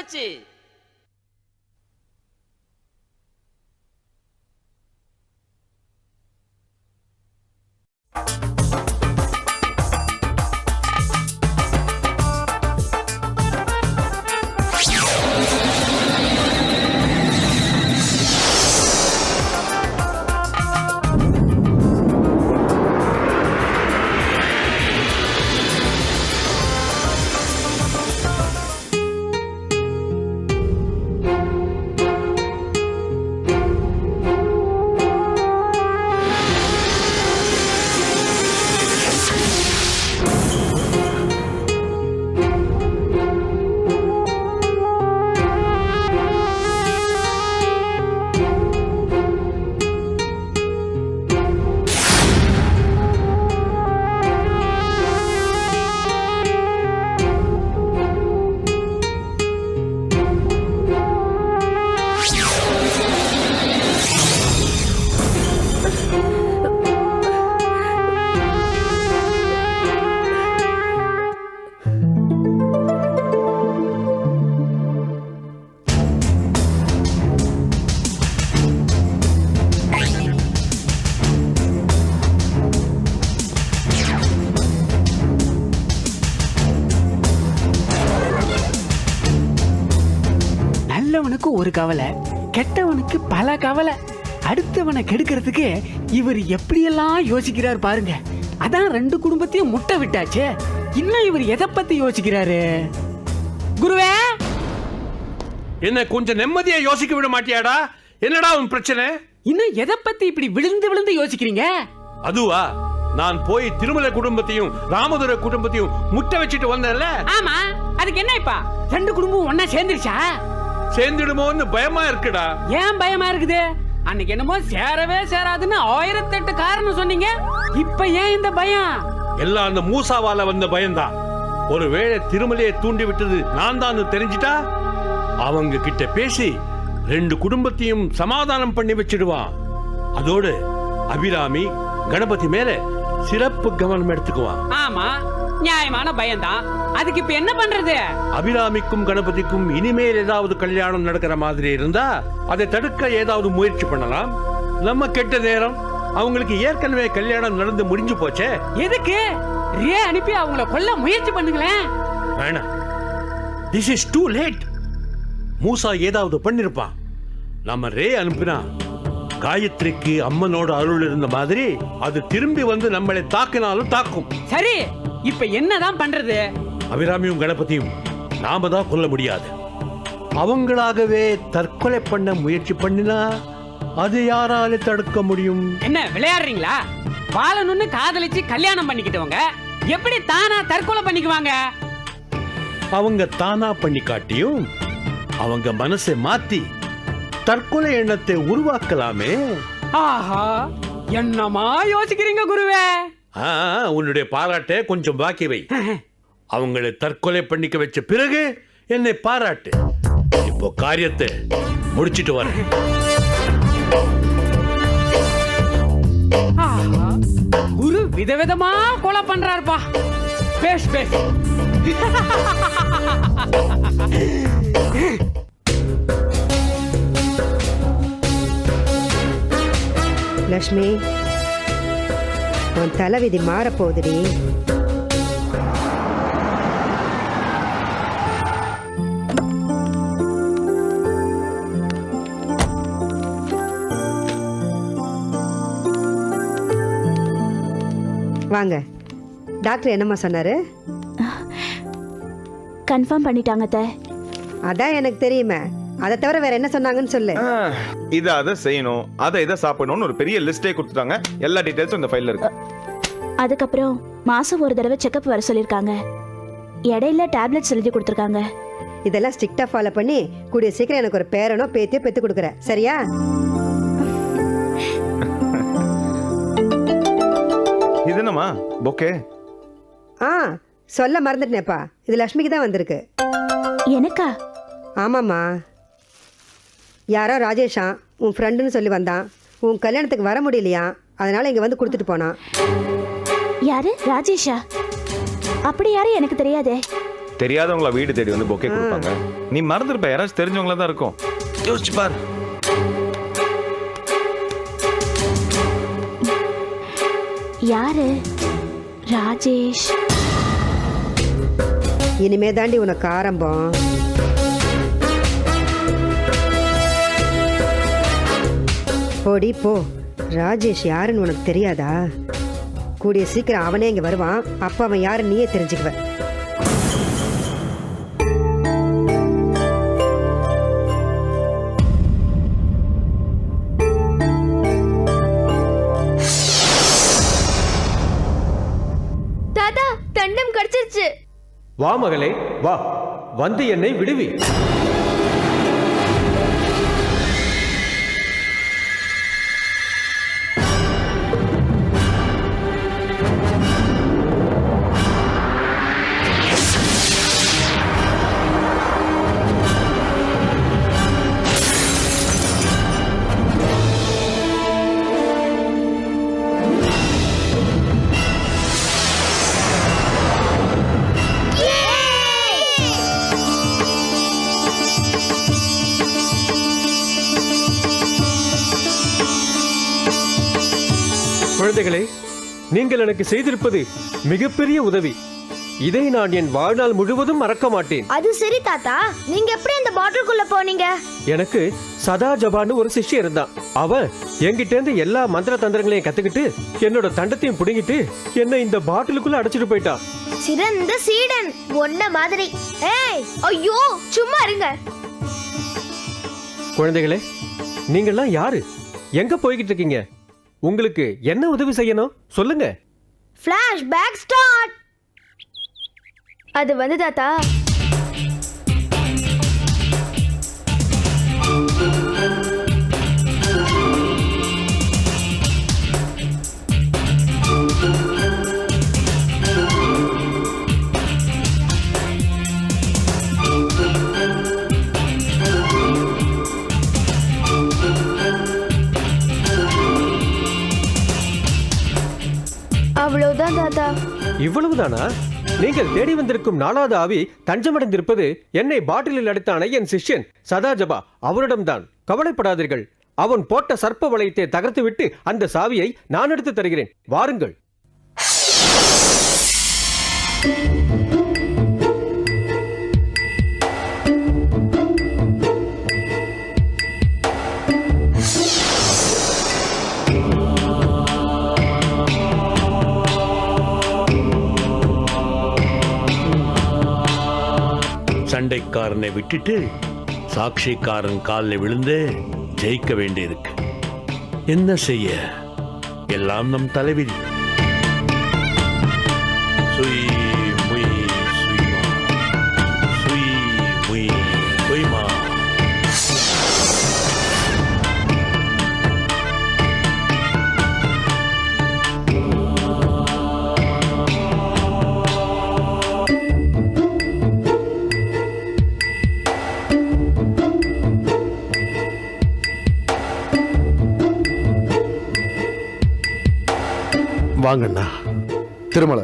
வந்தாச்சு. நல்லவனுக்கு ஒரு கவலை, கெட்டவனுக்கு பல கவலை. அடுத்தவனை கெடுக்கிறதுக்கு இவர் எப்படியெல்லாம் யோசிக்கிறார் பாருங்க. அதான் 2 குடும்பத்தையும் முட்டை விட்டாச்சே. இன்னும் இவர் எதை பத்தி யோசிக்கிறாரு? குருவே, என்ன கொஞ்சம் நிம்மதியா யோசிக்க விட மாட்டியாடா? என்னடா உன் பிரச்சனை? இன்னும் எதை பத்தி இப்படி விழுந்து விழுந்து யோசிக்கிறீங்க? அதுவா, நான் போய் திருமலை குடும்பத்தையும் ராமதுரை குடும்பத்தையும் முட்டை வச்சுட்டு வந்தேன்ல. ஆமா, அதுக்கு என்ன இப்ப? 2 குடும்பம் ஒன்னா சேர்ந்துருச்சா? சேர்ந்துடுமோன்னு பயமா இருக்குடா. ஏன் பயமா இருக்குது? அன்னைக்கு என்னமோ சேரவே சேராதுன்னு 1008 காரணம் சொன்னீங்க. இப்ப ஏன் இந்த பயம்? எல்லாம் அந்த மூசாவால வந்த பயம்தான். ஒருவேளை திருமலையை தூண்டி விட்டது நான் தான் தெரிஞ்சிட்டா அவங்க கிட்ட பேசி 2 குடும்பத்தையும் சமாதானம் பண்ணி வச்சிடுவான். அதோடு அபிராமி கணபதி மேல சிறப்பு கவனம் எடுத்துக்குவான். ஆமா, நியாயமான பயம்தான். அதுக்கு இப்ப என்ன பண்றது? அபிராமிக்கும் கணபதிக்கும் இனிமேல் ஏதாவது கல்யாணம் நடக்கிற மாதிரி இருந்தா அதை தடுக்க ஏதாவது முயற்சி பண்ணலாம். நம்ம கெட்ட நேரம், அவங்களுக்கு ஏற்கனவே கல்யாணம் நடந்து முடிஞ்சு போச்சே. எதுக்கு ரே அனுப்பி அவங்கள கொல்ல முயற்சி பண்ணுங்களேன். வேணாம், this is too late. மூசா ஏதாவது பண்ணிருப்பான். நம்ம ரே அனுப்பினா காயத்ரிக்கு அம்மனோட அருள் இருந்த மாதிரி அது திரும்பி வந்து நம்மளை தாக்கினாலும் தாக்கும். சரி, இப்ப என்னதான் பண்றது? அபிராமியும் கணபதியும் நாம தான் கொல்ல முடியாது. அவங்களாகவே தற்கொலை பண்ண முயற்சி பண்ணினா அது யாரால தடுக்க முடியும்? என்ன விளையாடுறீங்களா? பாலனுன்னு காதலிச்சு கல்யாணம் பண்ணிக்கிட்டவங்க எப்படி தானா தற்கொலை பண்ணிக்குவாங்க? அவங்க தானா பண்ணி காட்டியும் அவங்க மனசை மாத்தி தற்கொலை எண்ணத்தை உருவாக்கலாமே. ஆஹா, என்னமா யோசிக்கிறீங்க குருவே? உன்னுடைய பாராட்டை கொஞ்சம் பாக்கி வை. அவங்களை தற்கொலை பண்ணிக்க வச்ச பிறகு என்னை பாராட்டு. இப்போ காரியத்தை முடிச்சிட்டு வர. குரு விதவிதமா கொலை பண்றாருப்பா. Base base. லக்ஷ்மி, உன் தலைவிதி மாறப்போகுதுடி. வாங்க, டாக்டர் என்னம்மா சொன்னாரு? கன்ஃபார்ம் பண்ணிட்டாங்க அத்தை. அதான் எனக்கு தெரியுமே. அதை தவிர வேற என்ன சொன்னாங்கன்னு சொல்லு. அதை செய்யணும், அதை இதை சாப்பிடணும்னு ஒரு பெரிய லிஸ்டே கொடுத்துட்டாங்க. எல்லா டீடைல்ஸும் இந்த ஃபைல்ல இருக்கு. அதுக்கப்புறம் மாசம் ஒரு தடவை செக்அப் வர சொல்லிருக்காங்க. இடையில டேப்லெட்ஸ் எழுதி கொடுத்துருக்காங்க. இதெல்லாம் ஸ்ட்ரிக்டா ஃபாலோ பண்ணி கூடிய சீக்கிரம் எனக்கு ஒரு பேரனோ பேத்தியோ பெத்து கொடுக்குற, சரியா? இது என்னம்மா பொக்கே? சொல்ல மறந்துட்டேனேப்பா, இது லக்ஷ்மிக்கு தான் வந்திருக்கு. எனக்கா? ஆமாம்மா, யாரோ ராஜேஷா உன் ஃப்ரெண்டுன்னு சொல்லி வந்தான். உன் கல்யாணத்துக்கு வர முடியலையா, அதனால இங்கே வந்து கொடுத்துட்டு போனான். யாரு? ராஜேஷா? அப்படி யாரு எனக்கு தெரியாதே. தெரியாதவங்கள வீடு தேடி வந்து பொக்கே கொடுப்பாங்க. நீ மறந்துருப்ப, யாராச்சும் தெரிஞ்சவங்கள தான் இருக்கும். யோசிச்சு பார். யாரு? ராஜேஷ். இனிமே தாண்டி உனக்கு ஆரம்பம். போடி போ. ராஜேஷ் யாருன்னு உனக்கு தெரியாதா? கூடிய சீக்கிரம் அவனே இங்க வருவான். அப்ப அவன் யாரு நீயே தெரிஞ்சுக்குவ. தாத்தா, தண்டம் கிடைச்சிருச்சு. வா மகளே வா, வந்து என்னை விடுவி. குழந்தைகளே, நீங்கள் எனக்கு செய்திருப்பது மிகப்பெரிய உதவி. இதை நான் என் வாழ்நாள் முழுவதும் மறக்க மாட்டேன். அது சரி தாத்தா, நீங்க எப்படி இந்த பாட்டிலுக்குள்ள போனீங்க? எனக்கு சதா ஜபான்னு ஒரு சிஷ்ய இருந்தான். அவன் என்கிட்ட இருந்து எல்லா மந்திர தந்திரங்களையும் கத்துக்கிட்டு என்னோட தண்டத்தையும் புடுங்கிட்டு என்ன இந்த பாட்டிலுக்குள்ள அடைச்சிட்டு போயிட்டான். சிறந்த சீடன் ஒன்ன மாதிரி. ஏய், ஐயோ, சும்மா இருங்க. குழந்தைகளே, நீங்கெல்லாம் யாரு? எங்க போய்கிட்டு இருக்கீங்க? உங்களுக்கு என்ன உதவி செய்யணும் சொல்லுங்க. Flashback start. அது வந்து தாத்தா, அவ்வளவுதான் தாத்தா. இவ்வளவுதானா? நீங்கள் தேடி வந்திருக்கும் 4வது ஆவி தஞ்சமடைந்திருப்பது என்னை பாட்டிலில் அடைத்தான என் சிஷ்யன் சதாஜபா அவரிடம்தான். கவலைப்படாதீர்கள். அவன் போட்ட சர்ப்ப வளையத்தை தகர்த்துவிட்டு அந்த சாவியை நான் எடுத்து தருகிறேன். வாருங்கள். சண்டைக்காரனை விட்டுட்டு சாட்சிக்காரன் காலில் விழுந்து ஜெயிக்க வேண்டியிருக்கு. என்ன செய்ய, எல்லாம் நம் தலைவிதி. சுய் முய் சுய்மா, சுய் முய் சுய்மா. வாங்கண்ணா. திருமலை,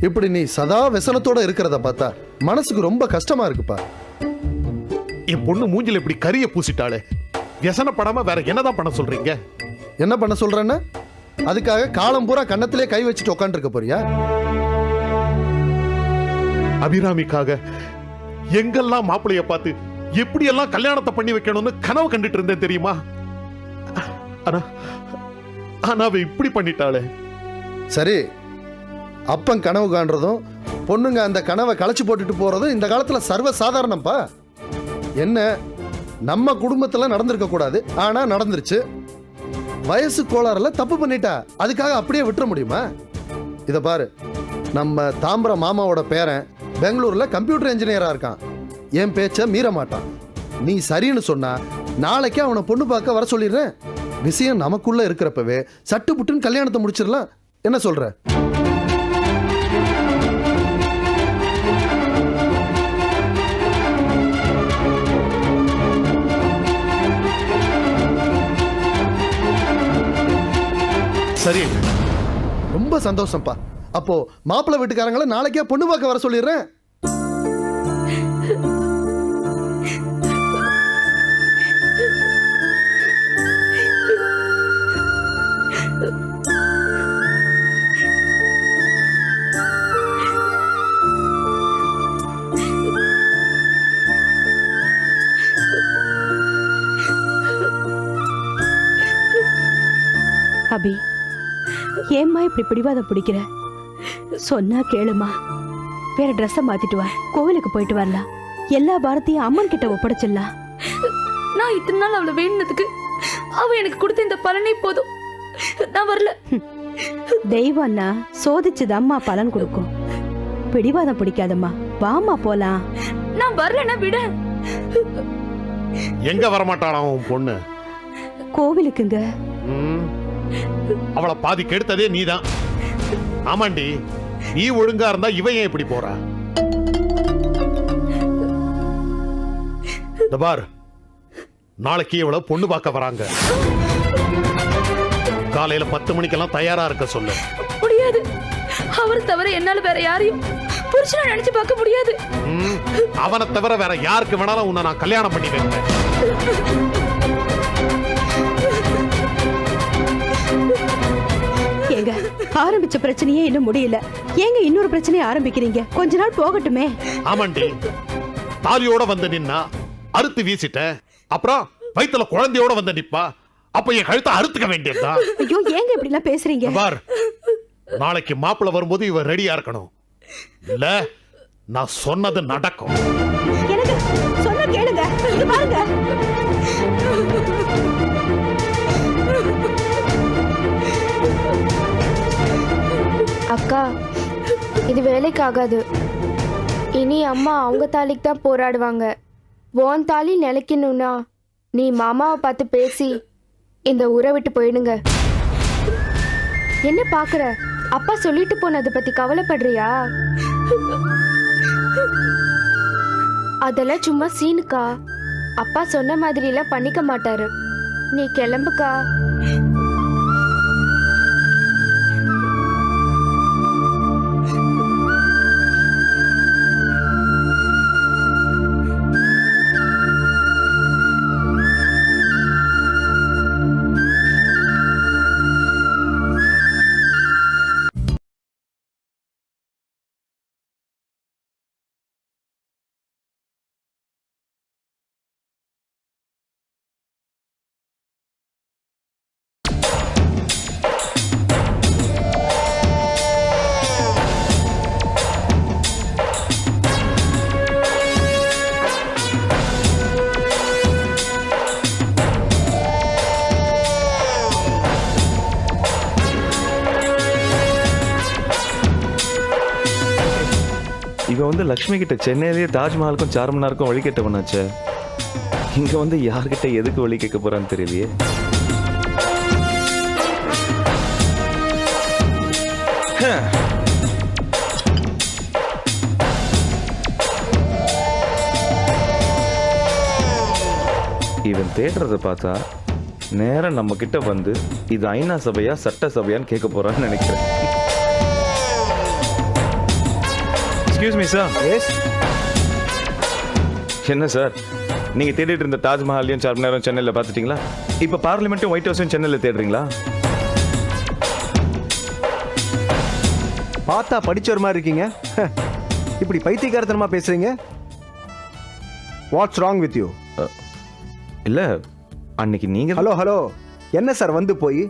இப்படி நீ சதா व्यसனத்தோட இருக்கிறத பார்த்தா மனசுக்கு ரொம்ப கஷ்டமா இருக்குப்பா. என் பொண்ணு மூஞ்சில இப்படி கரிய பூசிட்டாளே, व्यसனப்படாம வேற என்னதான் பண்ண சொல்றீங்க? என்ன பண்ண சொல்றேன்னா, அதுக்காக காலம் பூரா கன்னத்திலே கை வச்சுட்டு உட்காந்து இருக்க போறியா? அபிராமிக்காக எங்கெல்லாம் மாப்பிளைய பார்த்து எப்படியெல்லாம் கல்யாணத்தை பண்ணி வைக்கணும்னு கனவு கண்டுட்டு இருந்தேன் தெரியுமா? ஆனா அவ இப்படி பண்ணிட்டாளே. சரி, அப்பன் கனவு காண்றதும் பொண்ணுங்க அந்த கனவை களைச்சு போட்டுட்டு போறதும் இந்த காலத்துல சர்வ சாதாரணப்பா. என்ன, நம்ம குடும்பத்துல நடந்திருக்க கூடாது, ஆனா நடந்துருச்சு. வயசு கோளாறுல தப்பு பண்ணிட்டா, அதுக்காக அப்படியே விட்டுற முடியுமா? இத பாரு, நம்ம தாம்பரம் மாமாவோட பேரன் பெங்களூர்ல கம்ப்யூட்டர் இன்ஜினியரா இருக்கான். என் பேச்ச மீற மாட்டான். நீ சரின்னு சொன்னா நாளைக்கே அவனை பொண்ணு பார்க்க வர சொல்லிடுறேன். விஷயம் நமக்குள்ள இருக்கிறப்பவே சட்டு புட்டுன்னு கல்யாணத்தை முடிச்சிடலாம். என்ன சொல்ற? சரி, ரொம்ப சந்தோஷம்ப்பா. அப்போ மாப்பிள்ளை வீட்டுக்காரங்களை நாளைக்கே பொண்ணு பார்க்க வர சொல்லிடுறேன். அபி, ஏம்மா இப்படி பிடிவாதம் பிடிக்கிற? சொன்னா கேளுமா. வேற ட்ரெஸ்ஸை மாத்திட்டு வா, கோவிலுக்கு போயிட்டு வரலாம். எல்லா பாரத்தையும் அம்மன் கிட்ட ஒப்படைச்சிடலாம். நான் இத்தனை நாள் அவளை வேணுனதுக்கு அவ எனக்கு கொடுத்த இந்த பலனே போதும். நான் வரல. தெய்வம்னா சோதிச்சுதாம்மா பலன் கொடுக்கும். பிடிவாதம் பிடிக்காதம்மா, வாமா போலாம். நான் வரலன்னா விட. எங்க வரமாட்டாளா உன் பொண்ணு? கோவிலுக்குங்க. அவளை பாதி கெடுத்ததே நீதான். ஆமாண்டி, நீ ஒழுங்கா இருந்தா இவன் ஏன் இப்படி போறா? இந்த பார், நாளைக்கு இவள பொண்ணு பார்க்க வராங்க. காலையில 10 மணிக்கெல்லாம் தயாரா இருக்க சொல்லு. முடியாது. அவர் தவிர என்னால வேற யாரையும் புருஷனா நினைச்சு பார்க்க முடியாது. அவனை தவிர வேற யாருக்கு வேணாலும் உன்னை நான் கல்யாணம் பண்ணி வைப்பேன். ஏங்க, ஆரம்பிச்ச பிரச்சனையே இன்னும் முடியல. ஏங்க இன்னொரு பிரச்சனையை ஆரம்பிக்கிறீங்க? கொஞ்ச நாள் போகட்டுமே. ஆமாண்டி, தாலியோட வந்து நின்னா அறுத்து வீசிட்டேன். அப்புறம் வயித்துல குழந்தையோட வந்து நிப்பா. அப்ப என் கழுத்தை அறுத்துக்க வேண்டியதுதான். ஐயோ, ஏங்க இப்படி எல்லாம் பேசுறீங்க? பார், நாளைக்கு மாப்பிள்ள வரும்போது இவ ரெடியா இருக்கணும். இல்ல நான் சொன்னது நடக்கும். எனக்கு சொன்ன கேளுங்க. இங்க பாருங்க. அக்கா, இது வேலைக்கு ஆகாது. இனி அம்மா அவங்க தாலிக்கு தான் போராடுவாங்க. உன் தாலி நிலைக்கணும்னா நீ மாமாவை பார்த்து பேசி இந்த ஊரை விட்டு போயிடுங்க. என்ன பாக்குற? அப்பா சொல்லிட்டு போனதை பத்தி கவலைப்படுறியா? அதெல்லாம் சும்மா சீனுக்கா. அப்பா சொன்ன மாதிரி எல்லாம் பண்ணிக்க மாட்டாரு. நீ கிளம்புக்கா. இவன் வந்து லக்ஷ்மி கிட்ட சென்னையிலேயே தாஜ்மஹாலுக்கும் சார்மினாருக்கும் வழி கேட்ட பண்ணாச்சே. இங்க வந்து யார்கிட்ட எதுக்கு வழி கேட்க போறான்னு தெரியலையே. இவன் தேடுறத பார்த்தா நேரம் நம்ம கிட்ட வந்து இது ஐநா சபையா சட்ட சபையான்னு கேட்க போறான்னு நினைக்கிறேன். Excuse me sir. எஸ். என்ன சார், நீங்க தேடிட்டு இருந்த தாஜ்மஹாலையும் சார்மினாரும் சென்னையில் பார்த்துட்டீங்களா? இப்போ பார்லிமெண்ட்டும் ஒயிட் ஹவுஸும் சென்னையில் தேடுறீங்களா? பார்த்தா படிச்சவர் மாதிரி இருக்கீங்க. இப்படி பைத்தியக்காரத்தனமா பேசுறீங்க. What's wrong with you? இல்ல, அன்னைக்கு நீங்க. ஹலோ, என்ன சார் வந்து போய்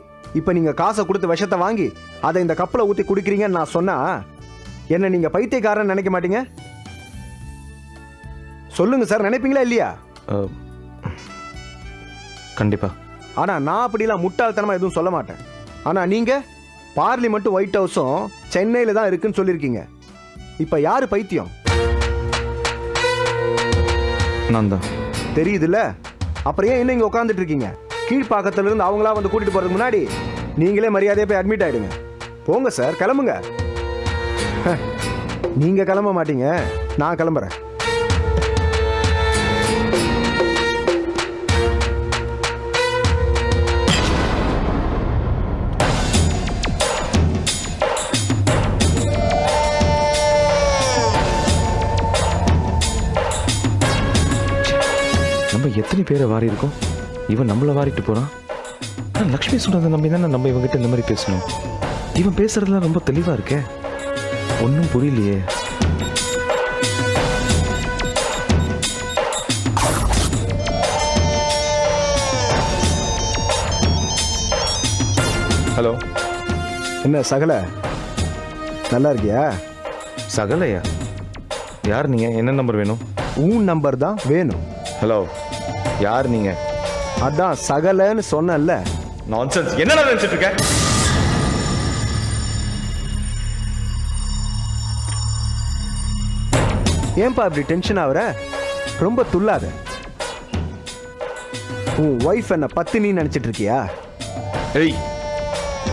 இப்போ நீங்க காசை கொடுத்து விஷத்தை வாங்கி அதை இந்த கப்பில் ஊற்றி குடிக்கிறீங்கன்னு நான் சொன்னா என்ன நீங்க பைத்தியக்காரன் நினைக்க மாட்டீங்க? சொல்லுங்க சார், நினைப்பீங்களா இல்லையா? கண்டிப்பா. ஆனா நான் அப்படிலாம் முட்டாள்தனமா எதுவும் சொல்ல மாட்டேன். ஆனா நீங்க பார்லிமெண்ட்டும் ஒயிட் ஹவுஸும் சென்னையில தான் இருக்குன்னு சொல்லியிருக்கீங்க. இப்ப யாரு பைத்தியம்? நான் தான். தெரியுதுல்ல? அப்புறம் ஏன் இன்னும் இங்க உட்காந்துட்டு இருக்கீங்க? கீழ்ப்பாக்கத்துல இருந்து அவங்களா வந்து கூட்டிட்டு போறதுக்கு முன்னாடி நீங்களே மரியாதையா போய் அட்மிட் ஆயிடுங்க. போங்க சார், கிளம்புங்க. நீங்க கிளம்ப மாட்டீங்க, நான் கிளம்புறேன். நம்ம எத்தனை பேரை வாரி இருக்கோம், இவன் நம்மள வாரிட்டு போறான். லக்ஷ்மி சொல்றதை நம்பி தானே நம்ம இவங்கிட்ட இந்த மாதிரி பேசணும். இவன் பேசுறதுலாம் ரொம்ப தெளிவா இருக்கே, ஒன்னும் புரியலையே. ஹலோ. என்ன சகல, நல்லா இருக்கியா? சகலையா? யார் நீங்க? என்ன நம்பர் வேணும்? உன் நம்பர் தான் வேணும். ஹலோ, யார் நீங்க? அதான் சகலன்னு சொன்னல. நான்சென்ஸ். என்னடா நினைச்சிட்டு இருக்க? ஏன்பா இப்படி டென்ஷன் ஆகுற? ரொம்ப துள்ளாத. உன் ஒய்ஃப் என்ன பத்தினி நினைச்சிட்டு இருக்கியா? ஏய்,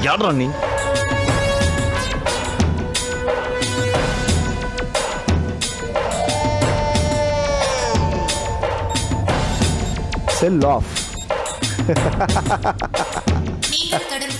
யாரா நீ? செல் ஆஃப். நீங்கள் தொடர்பு